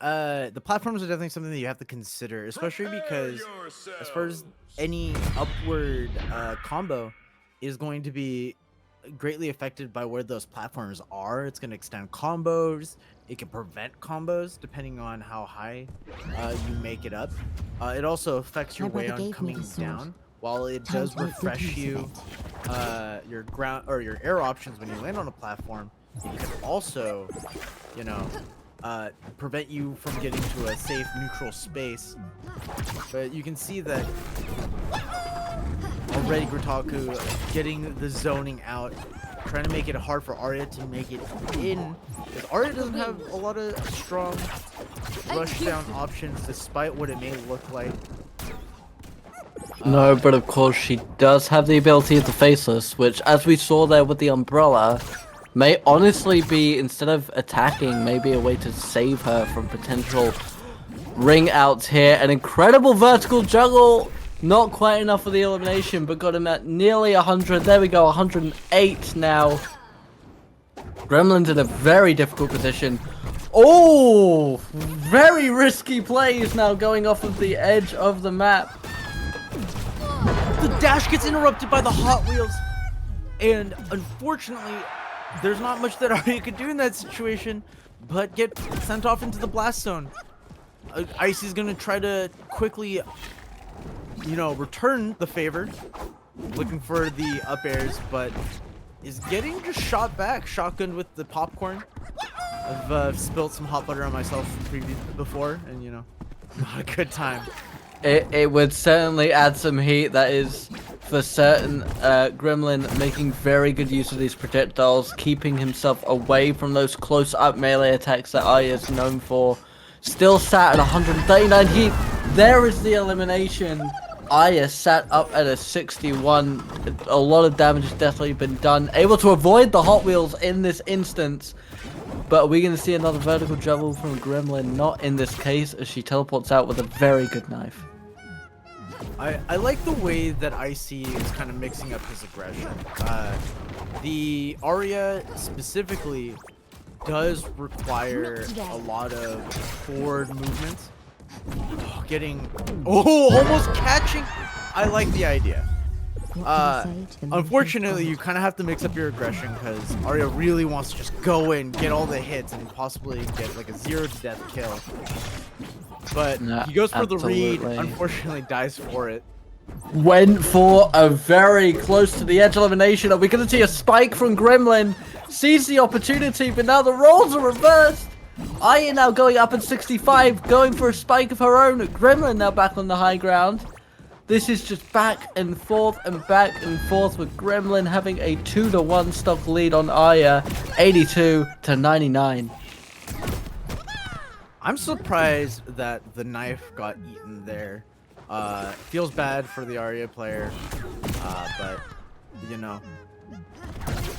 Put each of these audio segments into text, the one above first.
the platforms are definitely something that you have to consider, especially because as far as any upward combo is going to be greatly affected by where those platforms are. It's going to extend combos. It can prevent combos depending on how high you make it up. It also affects your My way brother on gave me coming the sword. down. While it Time does to make good refresh use of you your ground or your air options when you land on a platform, it could also, you know, prevent you from getting to a safe neutral space. But you can see that already Greeetaku getting the zoning out, trying to make it hard for Arya to make it in, because Arya doesn't have a lot of strong rush down options despite what it may look like. No, but of course she does have the ability of the Faceless, which, as we saw there with the umbrella, may honestly be, instead of attacking, maybe a way to save her from potential ring outs here. An incredible vertical juggle, not quite enough for the elimination, but got him at nearly 100. There we go, 108 now. Gremlin's in a very difficult position. Oh, very risky plays now going off of the edge of the map. The dash gets interrupted by the Hot Wheels, and unfortunately, there's not much that Arya could do in that situation, but get sent off into the blast zone. Icy's gonna try to quickly, return the favor, looking for the up airs, but is getting just shot back, shotgunned with the popcorn. I've spilled some hot butter on myself before, and not a good time. It would certainly add some heat. That is for certain. Gremlin making very good use of these projectiles, keeping himself away from those close-up melee attacks that Arya is known for. Still sat at 139 heat. There is the elimination. Arya sat up at a 61. A lot of damage has definitely been done. Able to avoid the Hot Wheels in this instance. But are we going to see another vertical juggle from Gremlin? Not in this case, as she teleports out with a very good knife. I like the way that Icy is kind of mixing up his aggression. The Arya specifically does require a lot of forward movement. Almost catching. I like the idea. Unfortunately, you kind of have to mix up your aggression because Arya really wants to just go in, get all the hits, and possibly get like a 0 to death kill. But he goes for the read, unfortunately dies for it. Went for a very close to the edge elimination. Are we going to see a spike from Gremlin? Sees the opportunity, but now the roles are reversed. Arya now going up at 65, going for a spike of her own. Gremlin now back on the high ground. This is just back and forth with Gremlin having a 2-1 stock lead on Arya, 82 to 99. I'm surprised that the knife got eaten there. Feels bad for the Arya player, but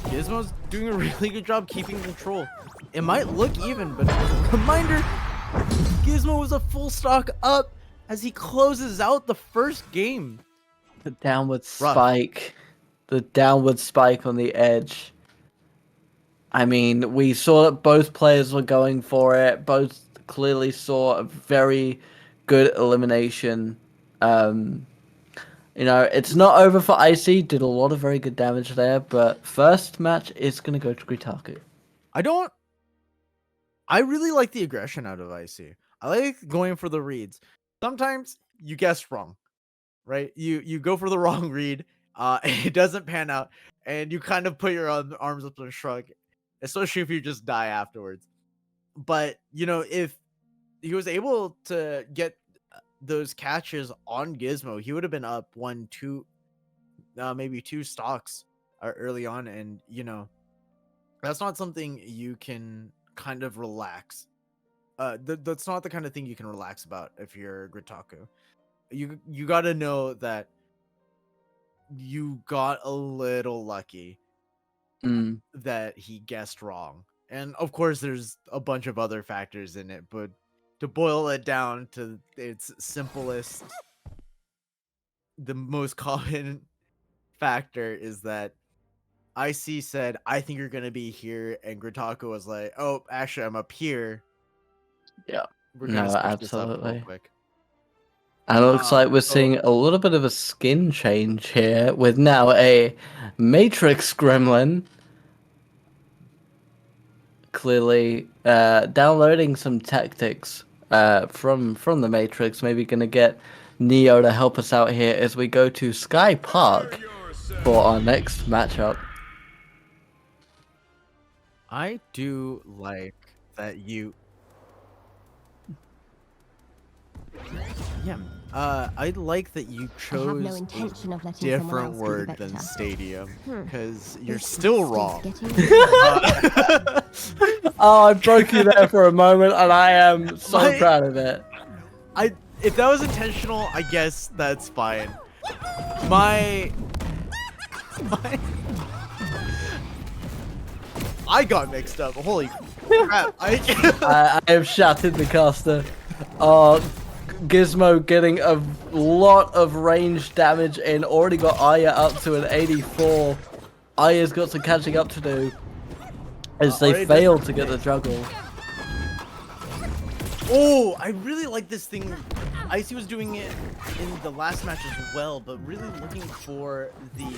Gizmo's doing a really good job keeping control. It might look even, but as a reminder, Gizmo was a full stock up as he closes out the first game. The downward spike. The downward spike on the edge. I mean, we saw that both players were going for it. Both clearly saw a very good elimination. It's not over for Icy. Did a lot of very good damage there, but first match is going to go to Greeetaku. I really like the aggression out of Icy. I like going for the reads. Sometimes you guess wrong, right? You go for the wrong read, it doesn't pan out, and you kind of put your arms up and shrug, especially if you just die afterwards. But if he was able to get those catches on Gizmo, he would have been up 1, 2, maybe 2 stocks early on, and that's not something you can kind of relax. That's not the kind of thing you can relax about if you're Greeetaku. You got to know that you got a little lucky that he guessed wrong. And of course there's a bunch of other factors in it, but to boil it down to its simplest, the most common factor is that Icy said, "I think you're gonna be here," and Greeetaku was like, "Oh, actually, I'm up here." Yeah. we're gonna No, switch this up real absolutely. quick. And it looks like we're So seeing a little bit of a skin change here with now a Matrix Gremlin. Clearly downloading some tactics from the Matrix. Maybe gonna get Neo to help us out here as we go to Sky Park for our next matchup. I do like that you. Yeah. I like that you I have chose no intention of a letting someone different else be the word victor. than stadium, because you're This still is wrong. getting Uh, Oh, I broke you there for a moment, and I am so My- proud of it. if that was intentional, I guess that's fine. My I got mixed up. Holy crap! I have shattered the caster. Oh, Gizmo getting a lot of range damage in. Already got Arya up to an 84. Arya's got some catching up to do as they Arya fail doesn't to get the juggle. Oh, I really like this thing. Icy was doing it in the last match as well, but really looking for the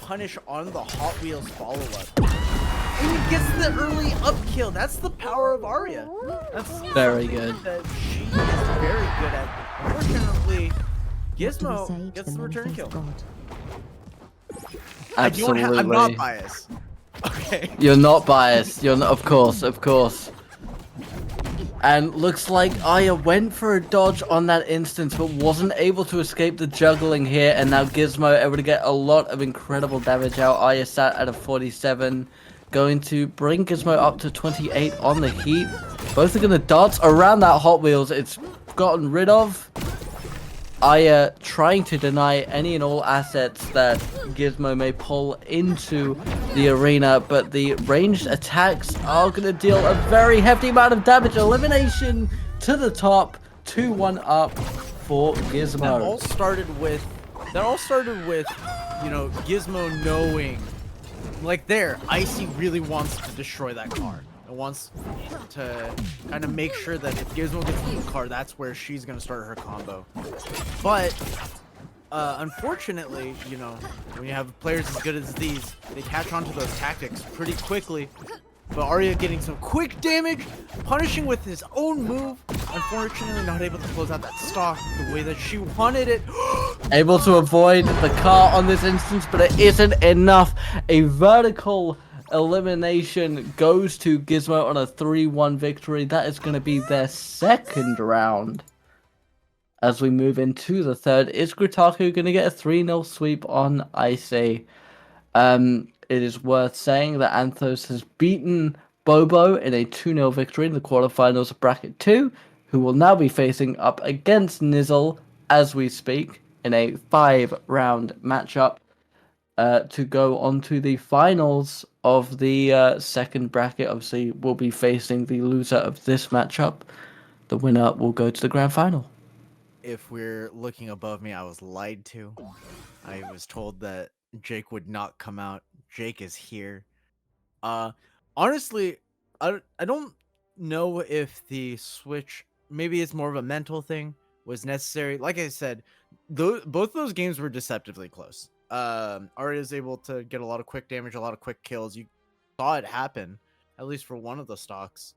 punish on the Hot Wheels follow-up. And he gets the early up kill. That's the power of Arya. That's Very something good. that she is very good at. Unfortunately, What do we say Gizmo to gets the the return manifest kill. God? Absolutely. I'm not biased. Okay. You're not biased. You're not, of course, of course. And looks like Arya went for a dodge on that instance, but wasn't able to escape the juggling here. And now Gizmo able to get a lot of incredible damage out. Arya sat at a 47, going to bring Gizmo up to 28 on the heat. Both are going to dance around that Hot Wheels. It's gotten rid of. Arya trying to deny any and all assets that Gizmo may pull into the arena, but the ranged attacks are going to deal a very hefty amount of damage. Elimination to the top, 2-1 up for Gizmo. That all started with, you know, Gizmo knowing, like there, Icy really wants to destroy that car. It wants to kind of make sure that if Gizmo gets in the car, that's where she's going to start her combo. But, unfortunately, you know, when you have players as good as these, they catch on to those tactics pretty quickly. But Arya getting some quick damage, punishing with his own move. Unfortunately, not able to close out that stock the way that she wanted it. Able to avoid the car on this instance, but it isn't enough. A vertical elimination goes to Gizmo on a 3-1 victory. That is going to be their second round. As we move into the third, is Greeetaku going to get a 3-0 sweep on Icy? It is worth saying that Anthos has beaten Bobo in a 2-0 victory in the quarterfinals of Bracket 2, who will now be facing up against Nizzle as we speak in a 5-round matchup to go on to the finals of the second bracket. Obviously, we'll be facing the loser of this matchup. The winner will go to the grand final. If we're looking above me, I was lied to. I was told that Jake would not come out. Jake is here. Honestly, I don't know if the switch, maybe it's more of a mental thing, was necessary. Like I said, both those games were deceptively close. Arya is able to get a lot of quick damage, a lot of quick kills. You saw it happen, at least for one of the stocks.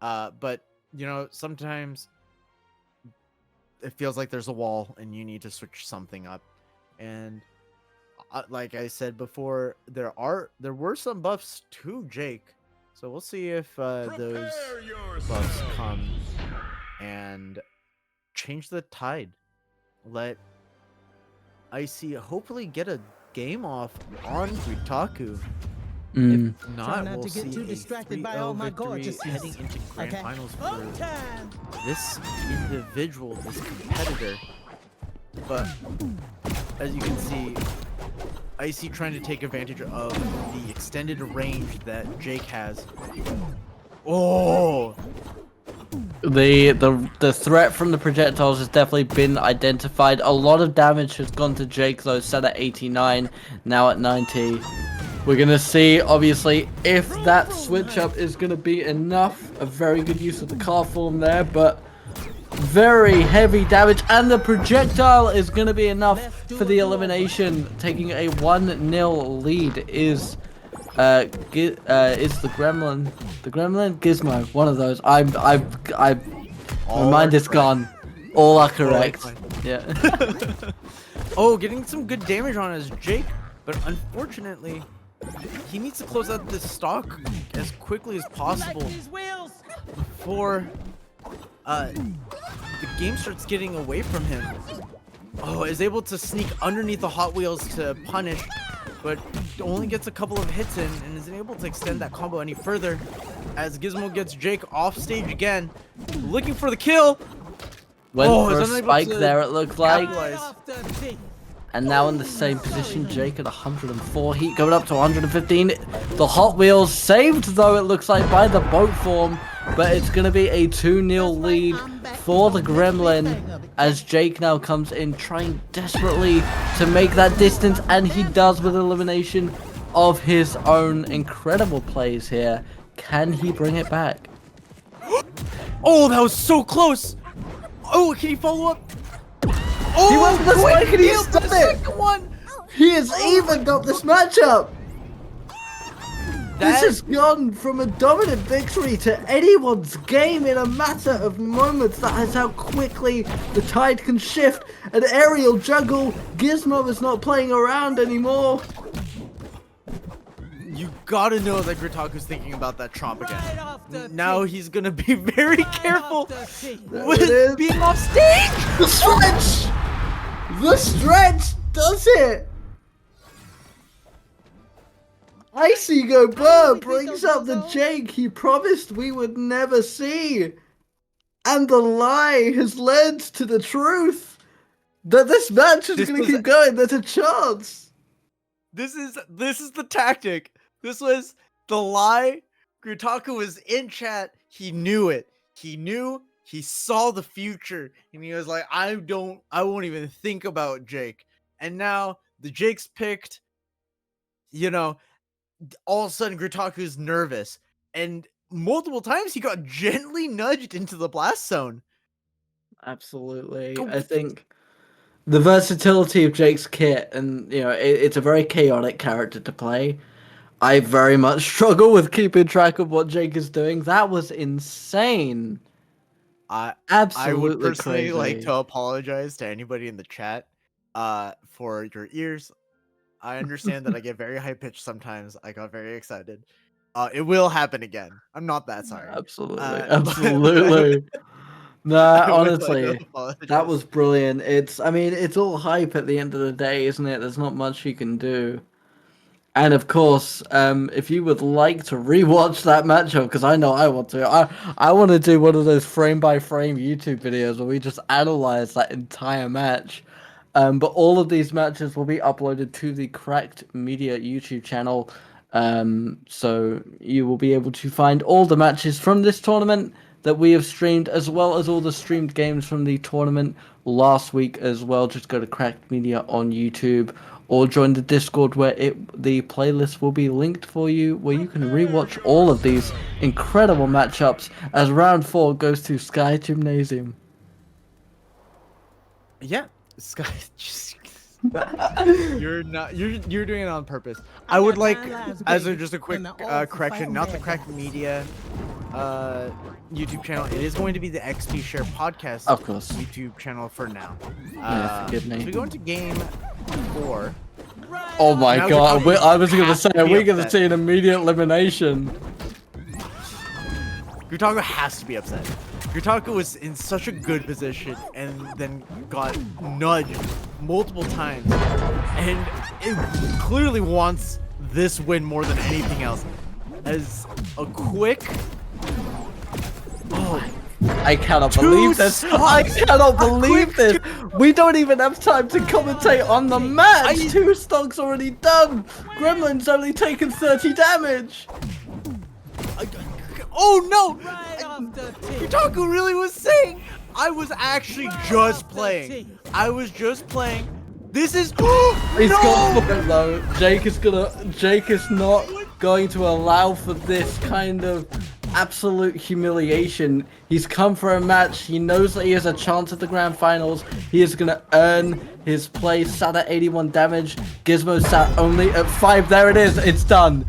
But, you know, sometimes it feels like there's a wall and you need to switch something up. And like I said before, there were some buffs to Jake, so we'll see if those buffs come and change the tide. Let Icy hopefully get a game off on Greeetaku. If not, not we'll to get see too a distracted by 3-0 all my victory gorgeousness. heading into grand Okay. finals for Home time. this individual, this competitor. But as you can see, Icy trying to take advantage of the extended range that Jake has. Oh, The threat from the projectiles has definitely been identified. A lot of damage has gone to Jake, though, set at 89, now at 90. We're gonna see, obviously, if that switch up is gonna be enough. A very good use of the car form there, but very heavy damage, and the projectile is gonna be enough for the elimination. Taking a 1-0 lead is the Gremlin, Gizmo, one of those. My mind is gone. All are correct. Yeah. Oh, getting some good damage on is Jake, but unfortunately, he needs to close out this stock as quickly as possible before the game starts getting away from him. Oh, is able to sneak underneath the Hot Wheels to punish, but only gets a couple of hits in and isn't able to extend that combo any further as Gizmo gets Jake off stage again, looking for the kill. Went for a is unable spike to there, it looked like. capitalize. And now in the same position, Jake at 104 heat, going up to 115. The Hot Wheels saved, though, it looks like, by the boat form. But it's going to be a 2-0 lead for the Gremlin as Jake now comes in, trying desperately to make that distance. And he does with elimination of his own. Incredible plays here. Can he bring it back? Oh, that was so close. Oh, can he follow up? Oh, He went for the spike and he stopped it. Second one. He has evened up this matchup. This That- has gone from a dominant victory to anyone's game in a matter of moments. That is how quickly the tide can shift. An aerial juggle. Gizmo is not playing around anymore. You gotta know that Greeetaku's thinking about that Tromp again. Now he's gonna be very careful it with is. being off stage. The stretch! The stretch does it! IcyGoBrr brings up the Jake he promised we would never see. And the lie has led to the truth that this match is going to keep going. There's a chance. This is the tactic. This was the lie. Greeetaku was in chat. He knew it. He knew. He saw the future, and he was like, I won't even think about Jake. And now the Jake's picked. You know, all of a sudden Greeetaku's nervous, and multiple times he got gently nudged into the blast zone. Absolutely. I think the versatility of Jake's kit, and you know, it's a very chaotic character to play. I very much struggle with keeping track of what Jake is doing. That was insane. Absolutely I would personally crazy. like to apologize to anybody in the chat for your ears. I understand that I get very high pitched sometimes. I got very excited. It will happen again. I'm not that sorry. Absolutely, but- absolutely. Nah, I would like to honestly, apologize. that was brilliant. I mean, it's all hype at the end of the day, isn't it? There's not much you can do. And of course, if you would like to rewatch that matchup, because I know I want to, I want to do one of those frame-by-frame YouTube videos where we just analyze that entire match. But all of these matches will be uploaded to the Cracked Media YouTube channel. So you will be able to find all the matches from this tournament that we have streamed, as well as all the streamed games from the tournament last week as well. Just go to Cracked Media on YouTube, or join the Discord where the playlist will be linked for you, where you can rewatch all of these incredible matchups as round 4 goes to Sky Gymnasium. Yeah, Sky. You're doing it on purpose. I would like, as just a quick correction, not the Cracked Media YouTube channel. It is going to be the XP Share Podcast, Of course. YouTube channel for now. forgive me. So we go into game 4. Oh my Now god, Greeetaku I was going to has say, to are be we going to upset. see an immediate elimination? Greeetaku has to be upset. Greeetaku was in such a good position and then got nudged multiple times, and it clearly wants this win more than anything else. As a quick, I cannot Two believe this. stocks. I cannot believe quick this. We don't even have time to commentate on the match. 2 stocks already done. Gremlin's only taken 30 damage. oh no! Greeetaku really was saying, I was actually just playing. I was just playing. This is. He's No! gone for it though. Jake is not going to allow for this kind of absolute humiliation. He's come for a match. He knows that he has a chance at the grand finals. He is gonna earn his place. Sat at 81 damage. Gizmo sat only at 5. There it is. It's done.